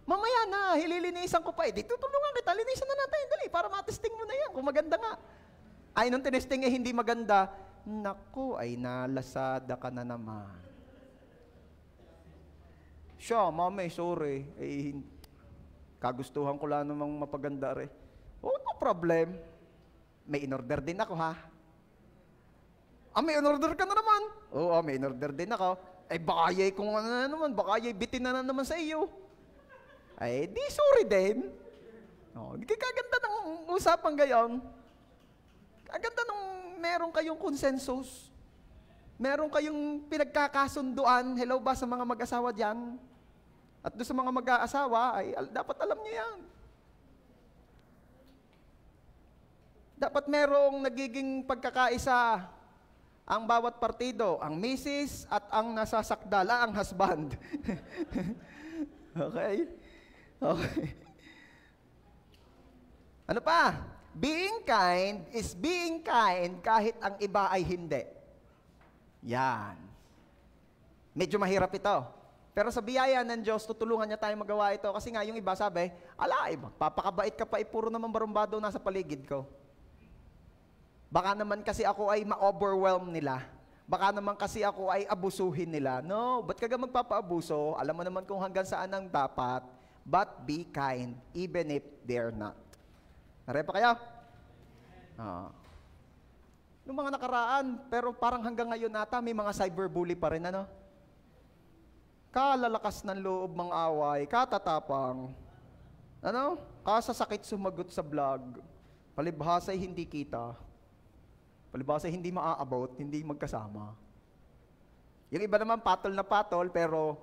Mamaya na, hililinisan ko pa. Di tutulungan kita, linisan na natin, dali, para matesting mo na yan, kung maganda nga. Ay, nung tinesting hindi maganda, naku, ay nalasada ka na naman. Siya, mami, sorry. Kagustuhan ko lang namang mapaganda rin. No problem. May in-order din ako, ha? May in-order ka na naman. May in-order din ako. Baka yay kung ano na naman, baka yay bitin na naman sa iyo. Di sorry din. Di kaganda ng usapan gayon. Kaganda nung meron kayong consensus. Meron kayong pinagkakasunduan. Hello ba sa mga mag-asawa dyan? At doon sa mga mag-aasawa, dapat alam niyo yan. Dapat merong nagiging pagkakaisa ang bawat partido, ang misis at ang nasasakdala, ang husband. Okay? Ano pa? Being kind is being kind kahit ang iba ay hindi. Yan. Medyo mahirap ito. Pero sa biyaya ng Diyos, tutulungan niya tayo magawa ito. Kasi nga yung iba sabi, papakabait ka pa, puro naman barumbado nasa paligid ko. Baka naman kasi ako ay ma-overwhelm nila. Baka naman kasi ako ay abusuhin nila. No, ba't ka magpapaabuso? Alam mo naman kung hanggang saan ang dapat. But be kind, even if they're not. Narepa kayo? Noong mga nakaraan, pero parang hanggang ngayon nata, may mga cyberbully pa rin, Kalalakas ng loob mang away, katatapang. Kasasakit sumagot sa vlog. Palibhasa'y hindi kita. Palibasa hindi maa-about, hindi magkasama. Yung iba naman patol na patol, pero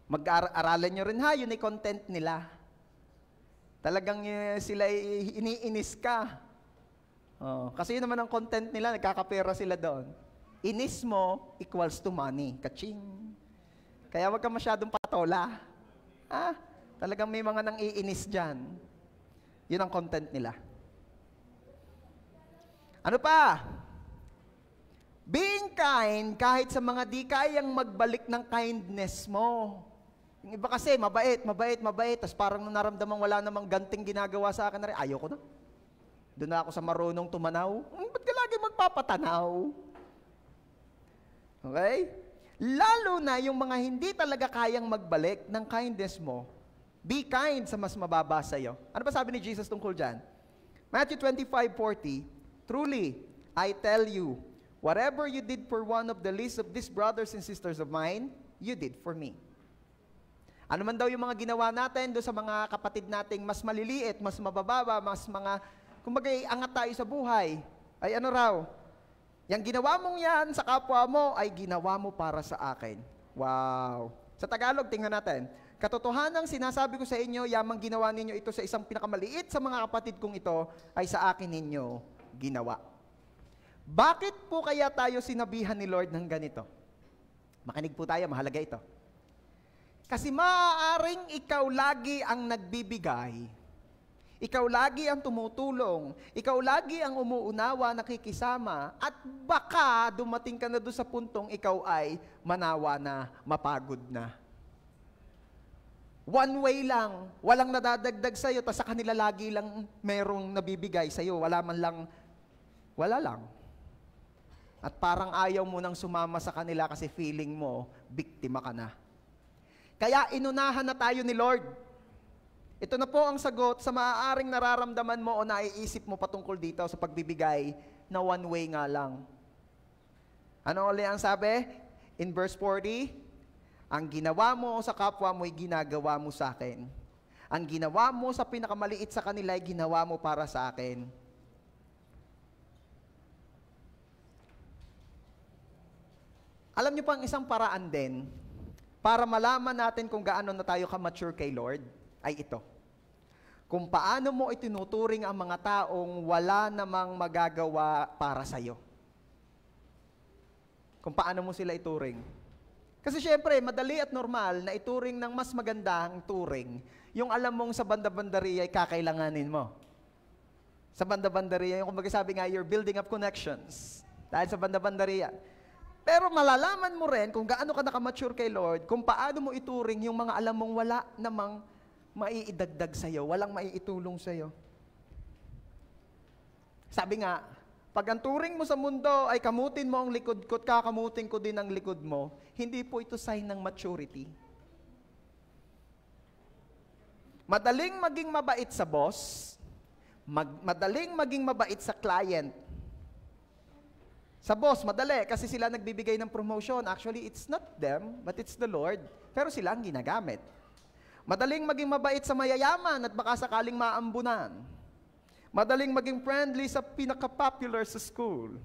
mag-aralan nyo rin yun ay content nila. Talagang sila iniinis ka. Kasi yun naman ang content nila, nagkakapera sila doon. Inis mo equals to money. Kaching. Kaya wag ka masyadong patola. Talagang may mga nang iinis dyan. Yun ang content nila. Ano pa? Being kind kahit sa mga di kayang magbalik ng kindness mo. Yung iba kasi, mabait, tapos parang nung naramdaman wala namang ganting ginagawa sa akin na rin, ayoko na. Doon na ako sa marunong tumanaw. Ba't ka lagi magpapatanaw? Okay? Lalo na yung mga hindi talaga kayang magbalik ng kindness mo, be kind sa mas mababa sa'yo. Ano ba sabi ni Jesus tungkol dyan? Matthew 25:40, truly, I tell you, whatever you did for one of the least of these brothers and sisters of mine, you did for me. Ano man daw yung mga ginawa natin doon sa mga kapatid nating mas maliliit, mas mabababa, mas mga, kumbaga angat tayo sa buhay, ay ano raw? Yang ginawa mong yan sa kapwa mo, ay ginawa mo para sa akin. Wow! Sa Tagalog, tingnan natin. Katotohanang sinasabi ko sa inyo, yamang ginawa ninyo ito sa isang pinakamaliit sa mga kapatid kong ito, ay sa akin ninyo ginawa. Bakit po kaya tayo sinabihan ni Lord ng ganito? Makinig po tayo, mahalaga ito. Kasi maaaring ikaw lagi ang nagbibigay, ikaw lagi ang tumutulong, ikaw lagi ang umuunawa, nakikisama, at baka dumating ka na doon sa puntong ikaw ay manawa na, mapagod na. One way lang, walang nadadagdag sa'yo, tapos sa kanila lagi lang merong nabibigay sa'yo, wala lang. At parang ayaw mo nang sumama sa kanila kasi feeling mo, biktima ka na. Kaya inunahan na tayo ni Lord. Ito na po ang sagot sa maaaring nararamdaman mo o naiisip mo patungkol dito sa pagbibigay na one way nga lang. Ano ulit ang sabi? In verse 40, ang ginawa mo sa kapwa mo ay ginagawa mo sa akin. Ang ginawa mo sa pinakamaliit sa kanila ay ginawa mo para sa akin. Alam niyo pa ang isang paraan din para malaman natin kung gaano na tayo ka-mature kay Lord ay ito. Kung paano mo itinuturing ang mga taong wala namang magagawa para sa'yo. Kung paano mo sila ituring. Kasi syempre, madali at normal na ituring ng mas magandang turing yung alam mong sa banda-bandariya ay kakailanganin mo. Sa banda-bandariya, yung kumbaga sabi nga, you're building up connections. Dahil sa banda-bandariya. Pero malalaman mo rin kung gaano ka nakamature kay Lord, kung paano mo ituring yung mga alam mong wala namang maiidagdag sa'yo, walang maiitulong sa'yo. Sabi nga, pag ang turing mo sa mundo ay kamutin mo ang likod ko at kakamutin ko din ang likod mo, hindi po ito sign ng maturity. Madaling maging mabait sa boss, madaling maging mabait sa client. Sa boss, madali, kasi sila nagbibigay ng promotion. Actually, it's not them, but it's the Lord. Pero sila ang ginagamit. Madaling maging mabait sa mayayaman at baka sakaling maambunan. Madaling maging friendly sa pinaka-popular sa school.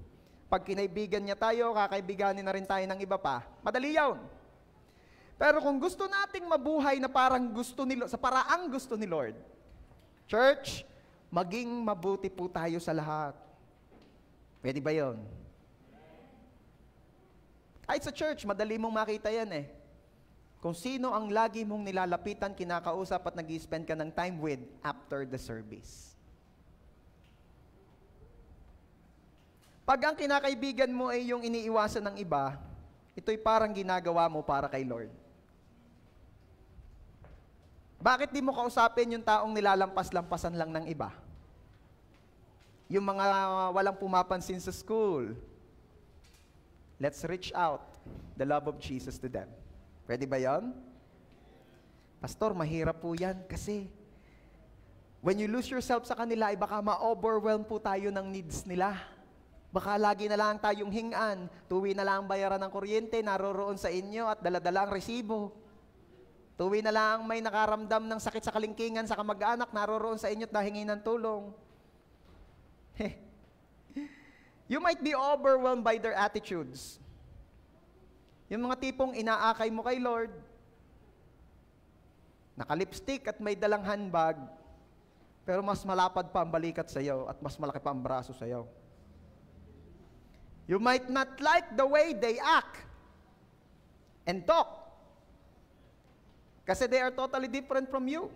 Pag kinaibigan niya tayo, kakaibiganin na rin tayo ng iba pa. Madali yun. Pero kung gusto nating mabuhay na parang gusto ni Lord, sa paraang gusto ni Lord, church, maging mabuti po tayo sa lahat. Pwede ba yun? Kahit sa church, madali mong makita yan eh. Kung sino ang lagi mong nilalapitan, kinakausap at nag-i-spend ka ng time with after the service. Pag ang kinakaibigan mo ay yung iniiwasan ng iba, ito'y parang ginagawa mo para kay Lord. Bakit di mo kausapin yung taong nilalampas-lampasan lang ng iba? Yung mga walang pumapansin sa school. Let's reach out the love of Jesus to them. Pwede ba yan? Pastor, mahirap po yan kasi when you lose yourself sa kanila, ay baka ma-overwhelm po tayo ng needs nila. Baka lagi na lang tayong hingan, tuwi na lang ang bayaran ng kuryente, naroroon sa inyo at dala-dala ang resibo. Tuwi na lang may nakaramdam ng sakit sa kalingkingan sa kamag-anak, naroroon sa inyo at nahingi ng tulong. You might be overwhelmed by their attitudes. Yung mga tipong inaakay mo kay Lord, naka-lipstick at may dalang handbag, pero mas malapad pa ang balikat sa iyo at mas malaki pa ang braso sa iyo. You might not like the way they act and talk, kasi they are totally different from you.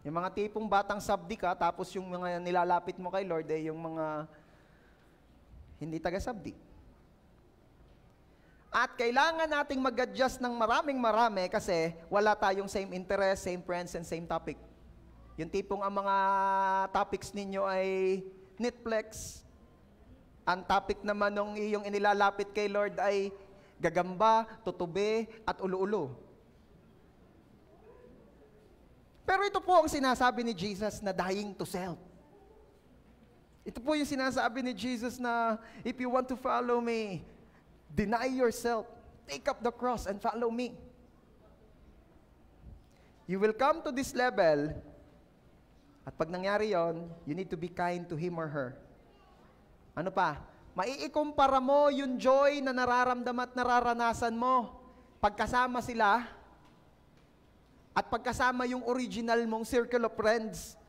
Yung mga tipong batang sabdi ka, tapos yung mga nilalapit mo kay Lord ay yung mga hindi taga-sabdi. At kailangan nating mag-adjust ng marami kasi wala tayong same interest, same friends, and same topic. Yung tipong ang mga topics ninyo ay Netflix, ang topic naman ng iyong inilalapit kay Lord ay gagamba, tutube, at ulo-ulo. Pero ito po ang sinasabi ni Jesus na dying to self. Ito po yung sinasabi ni Jesus na if you want to follow me, deny yourself, take up the cross and follow me. You will come to this level, at pag nangyari yon, you need to be kind to him or her. Ano pa? Maiikumpara mo yung joy na nararamdaman at nararanasan mo pagkasama sila at pagkasama yung original mong circle of friends.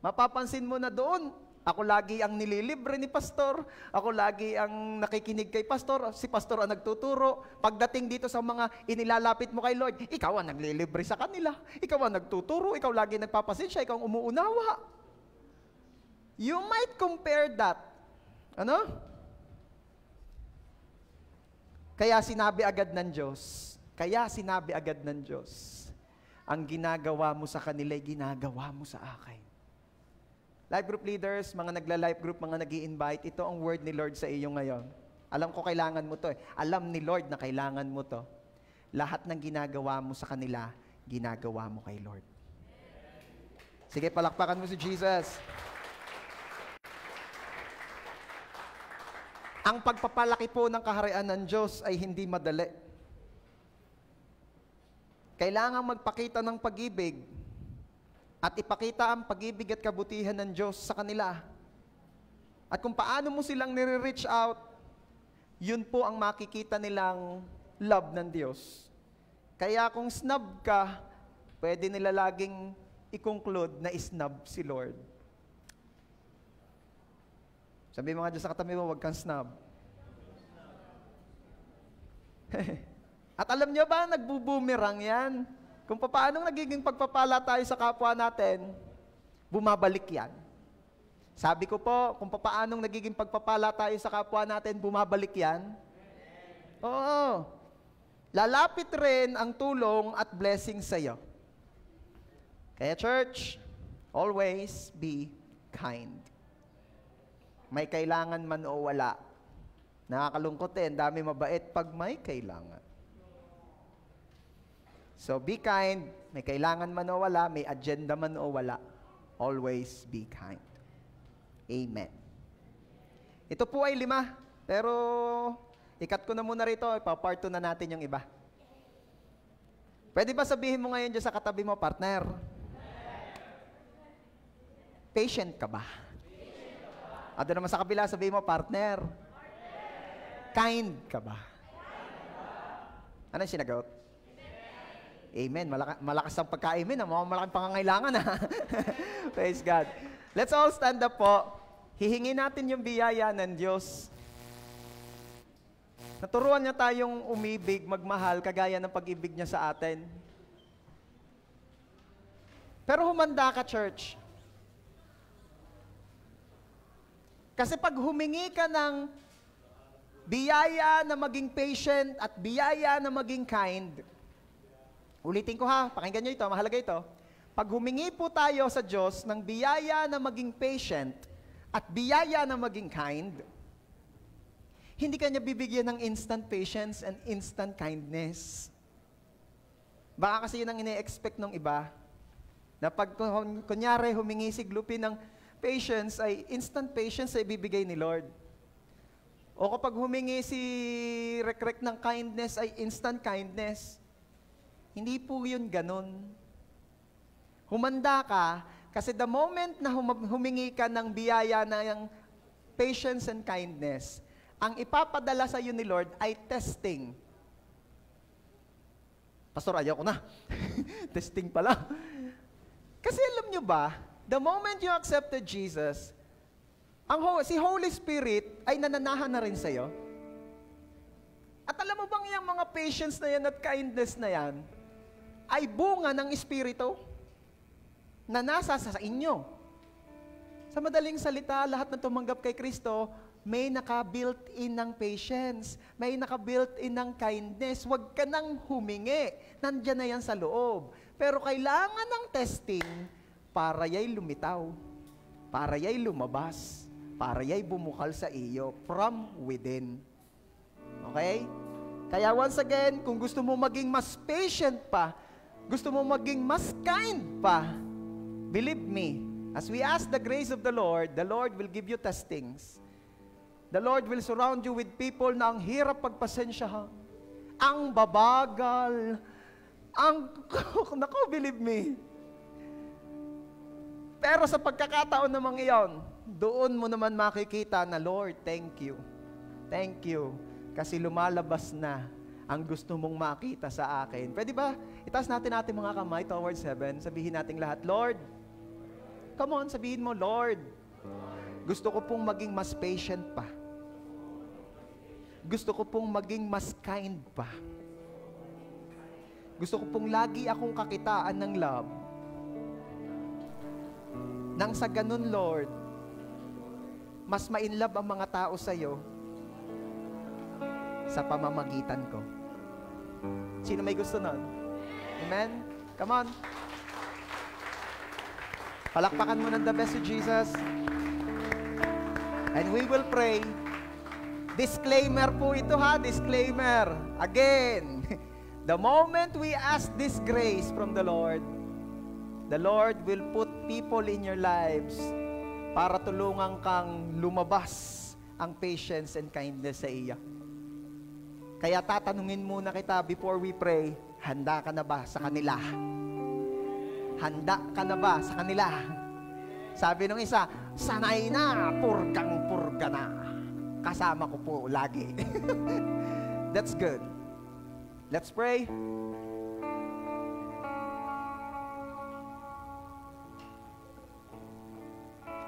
Mapapansin mo na doon, ako lagi ang nililibre ni pastor, ako lagi ang nakikinig kay pastor, si pastor ang nagtuturo. Pagdating dito sa mga inilalapit mo kay Lord, ikaw ang naglilibre sa kanila, ikaw ang nagtuturo, ikaw lagi nagpapasensya, ikaw ang umuunawa. You might compare that. Ano? Kaya sinabi agad ng Diyos, ang ginagawa mo sa kanila, ginagawa mo sa akin. Life group leaders, mga nagla-life group, mga nag-i-invite, ito ang word ni Lord sa iyo ngayon. Alam ko kailangan mo to eh. Alam ni Lord na kailangan mo to. Lahat ng ginagawa mo sa kanila, ginagawa mo kay Lord. Sige, palakpakan mo si Jesus. Ang pagpapalaki po ng kaharian ng Diyos ay hindi madali. Kailangan magpakita ng pag-ibig at ipakita ang pag-ibig at kabutihan ng Diyos sa kanila. At kung paano mo silang nire-reach out, yun po ang makikita nilang love ng Diyos. Kaya kung snub ka, pwede nila laging i-conclude na snub si Lord. Sabi mga Diyos sa katabi mo, huwag kang snub. At alam niyo ba, nagbubumerang yan. Kung paano nagiging pagpapala tayo sa kapwa natin, bumabalik yan. Sabi ko po, kung paano nagiging pagpapala tayo sa kapwa natin, bumabalik yan. Oo. Lalapit rin ang tulong at blessing sa iyo. Kaya church, always be kind. May kailangan man o wala. Nakakalungkot dami mabait pag may kailangan. So be kind, may kailangan man o wala, may agenda man o wala, always be kind. Amen. Ito po ay 5, pero ikat ko na muna rito, ipapart 2 na natin yung iba. Pwede ba sabihin mo ngayon dyan sa katabi mo, partner? Patient ka ba? At naman sa kabila, sabihin mo, partner? Kind ka ba? Ano yung sinagot? Amen. Malakas ang pagka-amen. Malaking pangangailangan. Praise God. Let's all stand up po. Hihingi natin yung biyaya ng Diyos. Naturuan niya tayong umibig, magmahal, kagaya ng pag-ibig niya sa atin. Pero humanda ka, church. Kasi pag humingi ka ng biyaya na maging patient at biyaya na maging kind, ulitin ko ha, pakinggan nyo ito, mahalaga ito. Pag humingi po tayo sa Diyos ng biyaya na maging patient at biyaya na maging kind, hindi ka niya bibigyan ng instant patience and instant kindness. Baka kasi yun ang ine-expect ng iba, na pag kunyari humingi si Glupi ng patience, ay instant patience ay bibigay ni Lord. O kapag humingi si Rek ng kindness, ay instant kindness. Hindi po yun ganun. Humanda ka, kasi the moment na humingi ka ng biyaya na yung patience and kindness, ang ipapadala sa iyo ni Lord ay testing. Pastor, ayaw ko na. Testing pala. Kasi alam nyo ba, the moment you accepted Jesus, si Holy Spirit ay nananahan na rin sa'yo. At alam mo bang yung mga patience na yan at kindness na yan, ay bunga ng Espiritu na nasa sa inyo. Sa madaling salita, lahat na tumanggap kay Kristo, may naka-built-in ng patience, may naka-built-in ng kindness. Huwag ka nang humingi. Nandiyan na yan sa loob. Pero kailangan ng testing para ya'y lumitaw, para ya'y lumabas, para ya'y bumukal sa iyo from within. Okay? Kaya once again, kung gusto mo maging mas patient pa, gusto mo maging mas kind pa, believe me, as we ask the grace of the Lord will give you testings. The Lord will surround you with people na ang hirap pagpasensyahan, ang babagal, naku, believe me. Pero sa pagkakataon namang iyon, doon mo naman makikita na, Lord, thank you. Thank you. Kasi lumalabas na ang gusto mong makita sa akin. Pwede ba? Itaas natin mga kamay towards heaven. Sabihin natin lahat, Lord, come on, sabihin mo, Lord, gusto ko pong maging mas patient pa. Gusto ko pong maging mas kind pa. Gusto ko pong lagi akong kakitaan ng love. Nang sa ganun, Lord, mas ma-inlove ang mga tao sa iyo sa pamamagitan ko. Sino may gusto nun? Amen? Come on. Palakpakan mo ng the best to Jesus. And we will pray. Disclaimer po ito ha, disclaimer. Again, the moment we ask this grace from the Lord will put people in your lives para tulungan kang lumabas ang patience and kindness sa iya. Kaya tatanungin muna kita before we pray, handa ka na ba sa kanila? Handa ka na ba sa kanila? Sabi ng isa, sanay na, purgang-purga na. Kasama ko po lagi. That's good. Let's pray.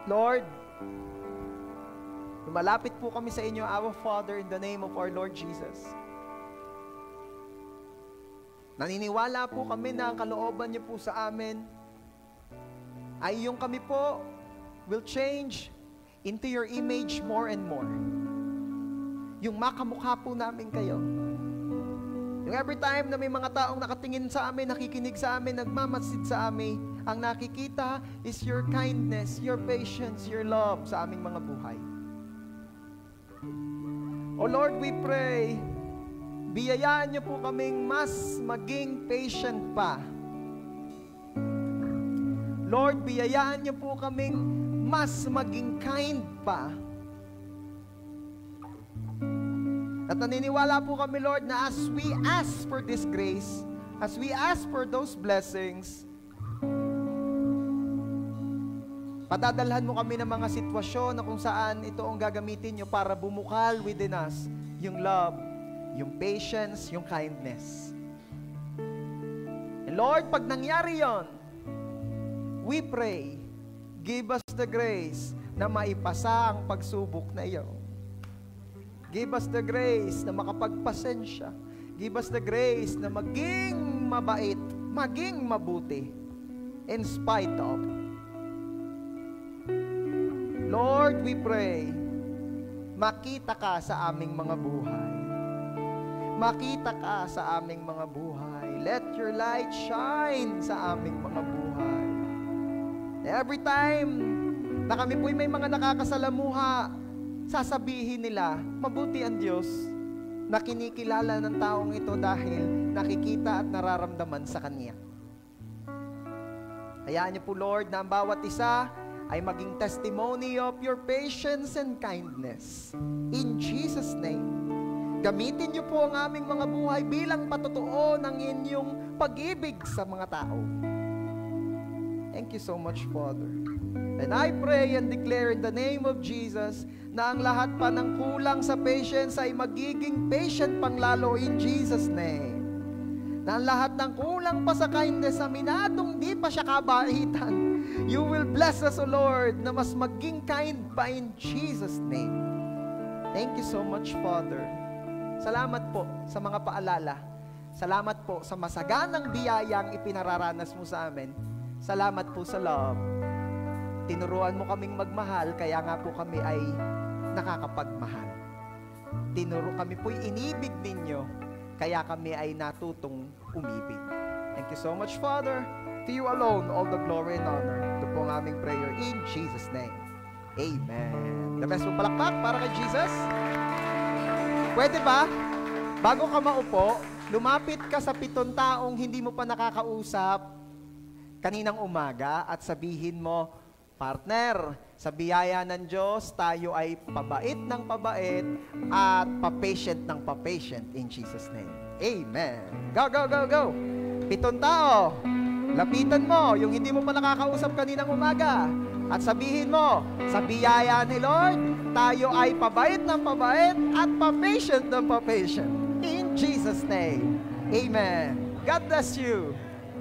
Lord, lumalapit po kami sa inyo, our Father, in the name of our Lord Jesus. Naniniwala po kami na ang kalooban niyo po sa amin ay yung kami po will change into your image more and more. Yung makamukha po namin kayo. Yung every time na may mga taong nakatingin sa amin, nakikinig sa amin, nagmamasid sa amin, ang nakikita is your kindness, your patience, your love sa aming mga buhay. Oh Lord, we pray, biyayaan niyo po kaming mas maging patient pa. Lord, biyayaan niyo po kaming mas maging kind pa. At naniniwala po kami, Lord, na as we ask for this grace, as we ask for those blessings, padadalhan mo kami ng mga sitwasyon na kung saan ito ang gagamitin nyo para bumukal within us yung love, yung patience, yung kindness. And Lord, pag nangyari yon, we pray, give us the grace na maipasa ang pagsubok na iyo. Give us the grace na makapagpasensya. Give us the grace na maging mabait, maging mabuti, in spite of. Lord, we pray, makita ka sa aming mga buhay. Makita ka sa aming mga buhay. Let your light shine sa aming mga buhay. Every time na kami po'y may mga nakakasalamuha, sasabihin nila, mabuti ang Diyos na kinikilala ng taong ito dahil nakikita at nararamdaman sa Kanya. Hayaan niyo po, Lord, na ang bawat isa ay maging testimony of your patience and kindness. In Jesus' name, gamitin niyo po ang aming mga buhay bilang patotoo ng inyong pag-ibig sa mga tao. Thank you so much, Father. And I pray and declare in the name of Jesus na ang lahat pa ng kulang sa patience ay magiging patient pang lalo in Jesus' name. Na ang lahat ng kulang pa sa kindness, aminadong di pa siya kabaitan, you will bless us, O Lord, na mas maging kind pa in Jesus' name. Thank you so much, Father. Salamat po sa mga paalala. Salamat po sa masaganang biyayang ipinararanas mo sa amin. Salamat po sa love. Tinuruan mo kaming magmahal, kaya nga po kami ay nakakapagmahal. Kami po'y inibig ninyo, kaya kami ay natutong umibig. Thank you so much, Father. To you alone, all the glory and honor. Ito po ang aming prayer in Jesus' name. Amen. The best mo palakpak para kay Jesus. Pwede ba? Bago ka maupo, lumapit ka sa 7 taong hindi mo pa nakakausap kaninang umaga at sabihin mo, partner, sa biyaya ng Diyos, tayo ay pabait ng pabait at pa-patient ng pa-patient in Jesus' name. Amen. Go, go, go, go. 7 tao, lapitan mo yung hindi mo pa nakakausap kaninang umaga at sabihin mo, sa biyaya ni Lord, tayo ay pabait ng pabait at pa-patient ng pa-patient. In Jesus' name. Amen. God bless you.